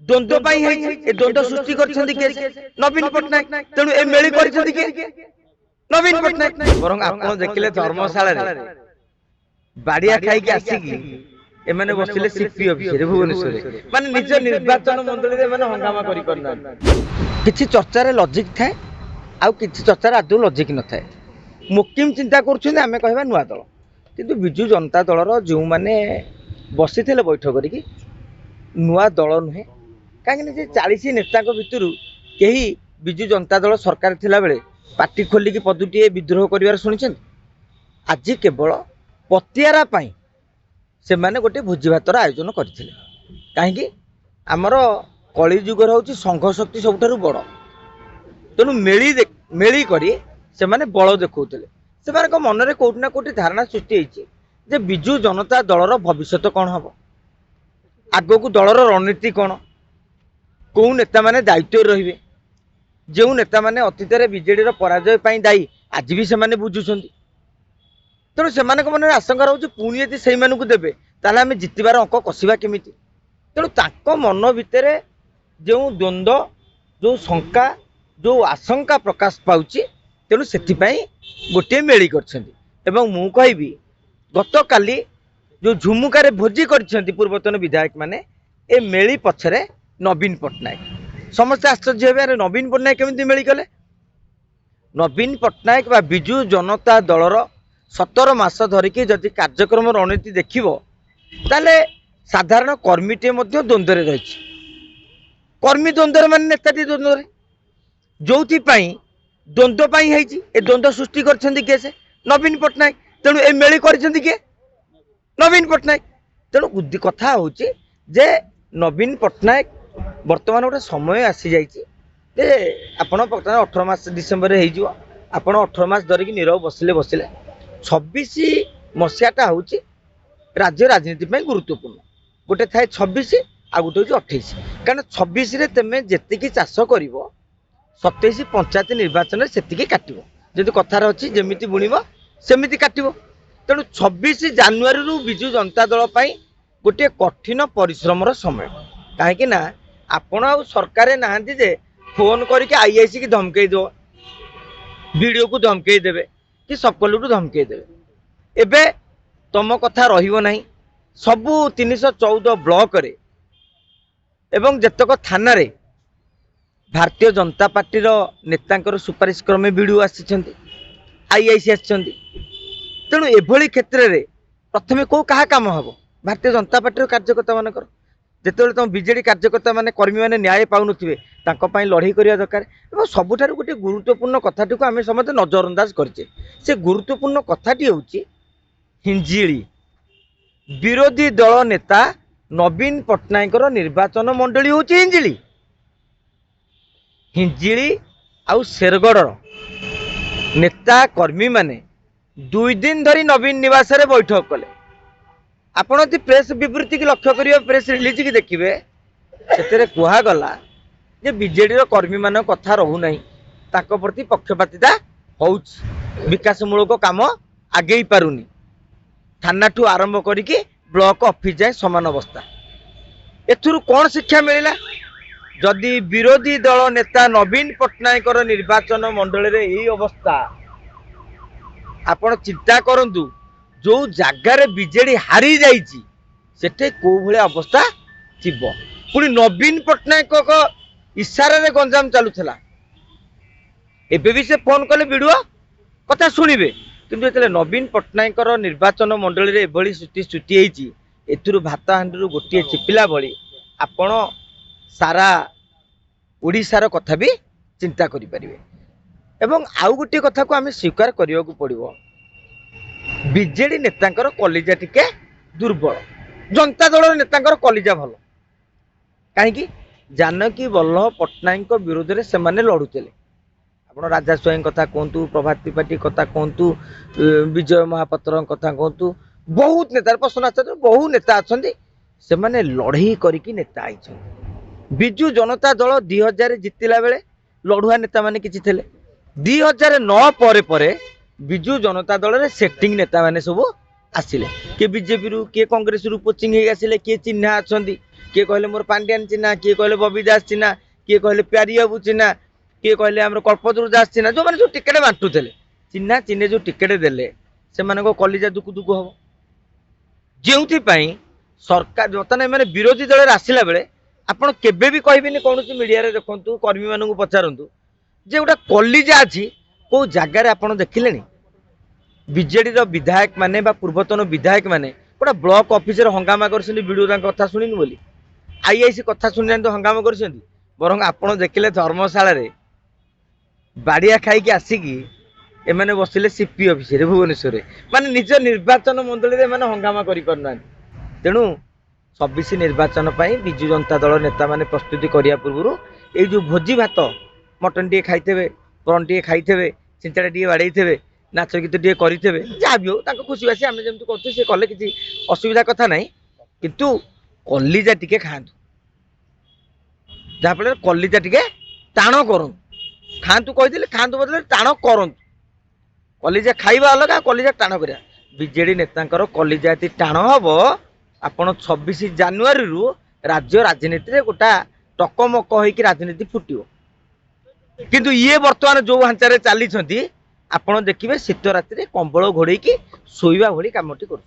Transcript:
द्वंद्व द्वंद्व सृष्टि नवीन पट्टनायक तेणु ए मेली नवीन पट्टनायक बर आप देखिले धर्मशाला बाड़िया खाई आसिकी एमाने बसिले सीपी ऑफिस रे भुवनेश्वर माने निज निर्वाचन मंडली रे माने हंगामा करि करना किछि चर्चा रे लॉजिक थाए आ किछि चर्चा रे आदौ लॉजिक न थाए मुकिम चिंता करछन आमे कहबा नुआ दल किंतु बिजु जनता दल रो जो माने बसिथिले बैठक करिकी नुआ दल नुहे कहीं जे 40 नेता भितर कहीं बिजु जनता दल सरकार थिला बेले पार्टी खोलिकी पदुटी विद्रोह कर शुणी आज केवल पतियारा पाई से माने गोटे भोजी भातर आयोजन करथिले कहीं आमर कलिजुगर हूँ संघ शक्ति सबुठारु बड़ तेणु मेली करी से माने बल देखौथिले से मन में कोटि ना कोटि धारणा सृष्टि होती जे बिजु जनता दलर भविष्य कौन हम आग को दलर रणनीति कौन कौ नेता माने दायित्व रहिबे जो नेता माने अतीत बीजेडी पराजय पाई दायी आज भी से बुझुं तेणु से मन आशंका रोचे पुणी यदि से देवे ताले आम जितबार अंक कसवा केमी तेणु ताको मन भितर जो द्वंद्व जो शंका जो आशंका प्रकाश पाउची तेणु से गोटे मेली कर मु कहबी गत काली जो झुमुकार भोजी कर पूर्वतन विधायक माने ए मेली पछरे नवीन पट्टनायक समस्त आश्चर्य हे नवीन पट्टनायक केमी मेली कले नवीन पट्टनायक बा बिजु जनता दलर 17 मास धरिकी जदि कार्यक्रम रणनीति देखिबो ताले साधारण कर्मीटे द्वंद्व रही कर्मी द्वंद्व मान नेताटी द्वंद्व जो द्वंद्व ए द्वंद्व सृष्टि कर नवीन पट्टनायक तेणु ए मेली कर नवीन पट्टनायक तेणु कथा हूँ जे नवीन पट्टनायक वर्तमान गोटे समय आसी जाइए आपण 18 मास डिसेम्बर आप 18 मास धरिकी नीरव बसिले बसिले 26 मसीहाटा हूँ राज्य राजनीति में गुरुत्वपूर्ण गोटे थाए 26 आ गोटे हूँ 28 कारण 26 रे तेमे जेतिकी चाष कर 27 पंचायत निर्वाचन से काटो जदि कथार अच्छी जमी बुणव सेमती काटो तेणु 26 जानुआरी रु बिजु जनता दल गोटे कठिन परिश्रम समय कहीं आपण आ सरकार नहांती जे फोन करके आईआईसी की धमकई दो वीडियो को धमकई देवे कि सकल धमकई देवे एबे तुम कथा रहिबो नहीं सबू 314 ब्लॉक रे एवं जेतक थाना रे भारतीय जनता पार्टी रो नेतांकर सुपारिश क्रमे वीडियो आसी आईआईसी आसी तेणु एभली क्षेत्र रे प्रथमे को कहा काम हम भारतीय जनता पार्टी कार्यकर्ता मानकर जिते तुम बीजेडी कार्यकर्ता माने कर्मी माने न्याय पाउन लड़ाई करने दरकार और सबुठ गोटे गुरुत्वपूर्ण कथाटी को आम समस्त नजरअंदाज करे से गुरुत्वपूर्ण कथाटी हूँ हिंजिली विरोधी दल नेता नवीन पट्टनायक निर्वाचन मंडली हूँ हिंजिली हिंजिली आउ शेरगढ़ नेता कर्मी माने 2 दिन धरी नवीन निवास रे बैठक कले आपण यदि प्रेस विवृत्ति की लक्ष्य करियो प्रेस रिलीज की देखिए से कहगला जे बीजेडी कर्मी मान कथा रहू नहीं ताको प्रति पक्षपातिता हो विकासमूलक काम आगे पारुनी थाना ठू आरंभ करिकी ब्लॉक ऑफिस जाए समान अवस्था एथुरु कौन शिक्षा मिलला जदि विरोधी दल नेता नवीन पट्टनायक निर्वाचन मंडल रे यही अवस्था आपण चिंता करंतु जो जगार बीजेडी हारी जाइए सेठे को भाया अवस्था थी पुणी नवीन पट्टनायक इशारा रे गंजाम चलुला एबे भी से फोन कले वीडियो कथा शुणवे किंतु जो नवीन पट्टनायक निर्वाचन मंडल रे एभली स्थिति सृष्टि एथुरु भात हांडी गोटे चिपिला भली आपण सारा ओडिशार कथा भी चिंता करें एवं आउ गोटे कथा को आम स्वीकार करने को पड़ो बीजेडी नेतांकर कलिजा टिके दुर्बल जनता दल नेतांकर कलिजा भल कहीं जानकी वल्लभ पट्टनायक विरोध में से लड़ुले आप राजा स्वयं कथा कहतु प्रभात त्रिपाठी कथा कहतु विजय महापात्र कथा कहतु बहुत नेता प्रसन्न आचार्य बहु नेता अच्छा से लड़ई करके नेता आई बिजु जनता दल 2000 जितिला बेले लड़ुआ नेता माने किछि थे 2009 पर बिजु जनता दल रे सेटिंग नेता माने सब आसिले किए बीजेपी रु किए कांग्रेस रु पोचिंग आसिले किए चिन्हा अच्छा किए कहले मोर पांड्यान चिन्हा, किए कहले बबी दास चिन्हा, किए कहले प्यारी बाबू चिन्हा, किए कहले आम कल्पतरु दास चिन्हा, जो मैंने जो टिकेट बांटुले चिन्हा चिन्हे जो टिकेट देले से कलिजा दुकु दुकु हम जो सरकार बर्तमान मैंने विरोधी दल आसला बेले आपड़ केबे भी कहबेनि कौन मीडिया देखु कर्मी मान पचारतु जे गोटा कलिजा अच्छी कौ जगार आप देखिले बीजेडी विधायक माने पूर्वतन विधायक माने गोटा ब्लॉक ऑफिस हंगामा कर वीडियो कथा शुणी बोली आईआईसी कथा शुणी हंगामा कर बरं आप देखिले धर्मशाला बाड़िया खाई आसिकी एमाने बसिले सीपी ऑफिस भुवनेश्वर माने निज निर्वाचन मंडली में हंगामा करना तेणु 26 निर्वाचन पर विजु जनता दल नेता माने प्रस्तुति करिया पूर्व ये जो भोजी भात मटन टे खाइथे प्रन टे खाइथे चिंचाड़ा टे बाड़े नाच गीत टे करेंगे जहाँ भी हो खुशी बासी आम जमी कर कले कि असुविधा कथा ना किंतु कलिजा टिके खातु जहाँफल कलिजा टिके टाण करूँ खातु कही खातु बदले टाण करूँ कलिजा खाइबा अलग कलिजा टाण करा बीजेडी नेता कलिजा टाण हम आपण 26 जानुआरी रु राज्य राजनीति गोटा टकमक होगी राजनीति फुटो किंतु ये बर्तमान जो ढांचारे चली आपण देखिए शीत राति कंबल घोड़े शोवा भली कमटी कर